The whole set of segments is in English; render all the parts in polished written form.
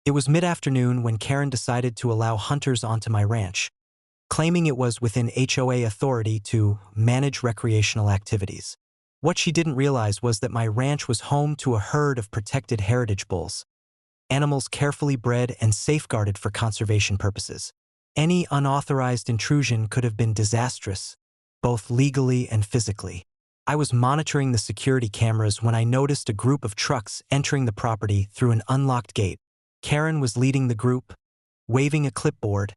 It was mid-afternoon when Karen decided to allow hunters onto my ranch, claiming it was within HOA authority to manage recreational activities. What she didn't realize was that my ranch was home to a herd of protected heritage bulls, animals carefully bred and safeguarded for conservation purposes. Any unauthorized intrusion could have been disastrous, both legally and physically. I was monitoring the security cameras when I noticed a group of trucks entering the property through an unlocked gate. Karen was leading the group, waving a clipboard,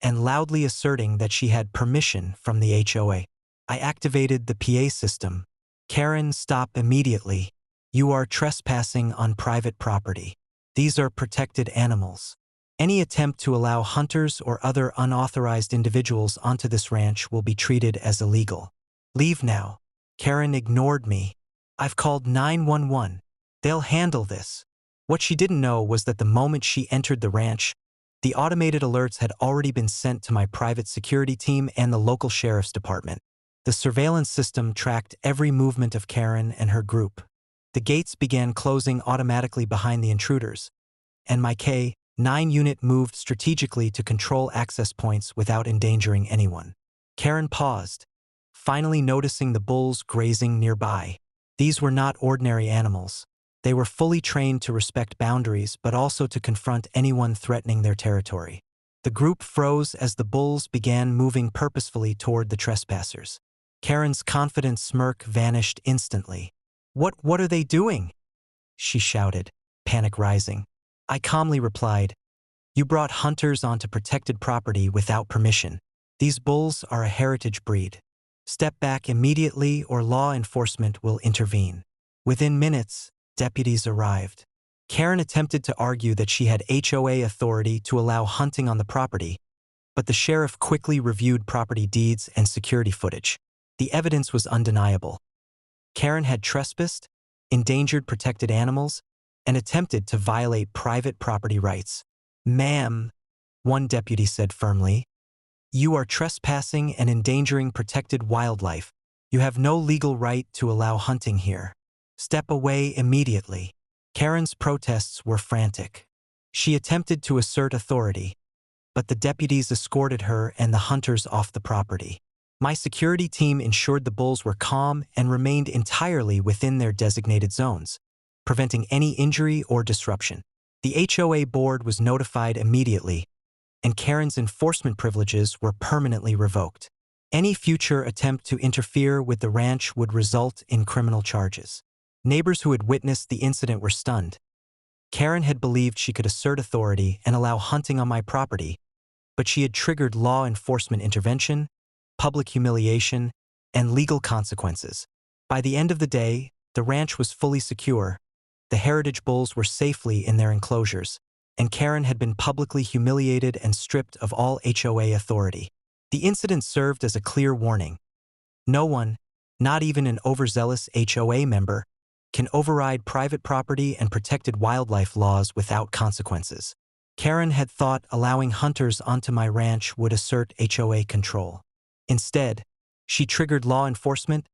and loudly asserting that she had permission from the HOA. I activated the PA system. "Karen, stop immediately. You are trespassing on private property. These are protected animals. Any attempt to allow hunters or other unauthorized individuals onto this ranch will be treated as illegal. Leave now." Karen ignored me. "I've called 911. They'll handle this." What she didn't know was that the moment she entered the ranch, the automated alerts had already been sent to my private security team and the local sheriff's department. The surveillance system tracked every movement of Karen and her group. The gates began closing automatically behind the intruders, and my K-9 unit moved strategically to control access points without endangering anyone. Karen paused, finally noticing the bulls grazing nearby. These were not ordinary animals. They were fully trained to respect boundaries but also to confront anyone threatening their territory. The group froze as the bulls began moving purposefully toward the trespassers. Karen's confident smirk vanished instantly. What are they doing?" she shouted, panic rising. I calmly replied, "You brought hunters onto protected property without permission. These bulls are a heritage breed. Step back immediately or law enforcement will intervene." Within minutes, deputies arrived. Karen attempted to argue that she had HOA authority to allow hunting on the property, but the sheriff quickly reviewed property deeds and security footage. The evidence was undeniable. Karen had trespassed, endangered protected animals, and attempted to violate private property rights. "Ma'am," one deputy said firmly, "you are trespassing and endangering protected wildlife. You have no legal right to allow hunting here. Step away immediately." Karen's protests were frantic. She attempted to assert authority, but the deputies escorted her and the hunters off the property. My security team ensured the bulls were calm and remained entirely within their designated zones, preventing any injury or disruption. The HOA board was notified immediately, and Karen's enforcement privileges were permanently revoked. Any future attempt to interfere with the ranch would result in criminal charges. Neighbors who had witnessed the incident were stunned. Karen had believed she could assert authority and allow hunting on my property, but she had triggered law enforcement intervention, public humiliation, and legal consequences. By the end of the day, the ranch was fully secure, the heritage bulls were safely in their enclosures, and Karen had been publicly humiliated and stripped of all HOA authority. The incident served as a clear warning. No one, not even an overzealous HOA member, can override private property and protected wildlife laws without consequences. Karen had thought allowing hunters onto my ranch would assert HOA control. Instead, she triggered law enforcement,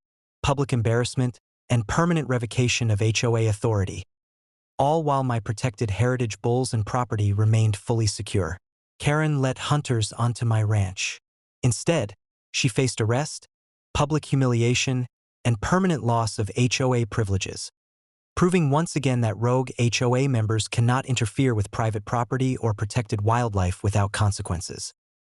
public embarrassment, and permanent revocation of HOA authority, all while my protected heritage bulls and property remained fully secure. Karen let hunters onto my ranch. Instead, she faced arrest, public humiliation, and permanent loss of HOA privileges, proving once again that rogue HOA members cannot interfere with private property or protected wildlife without consequences.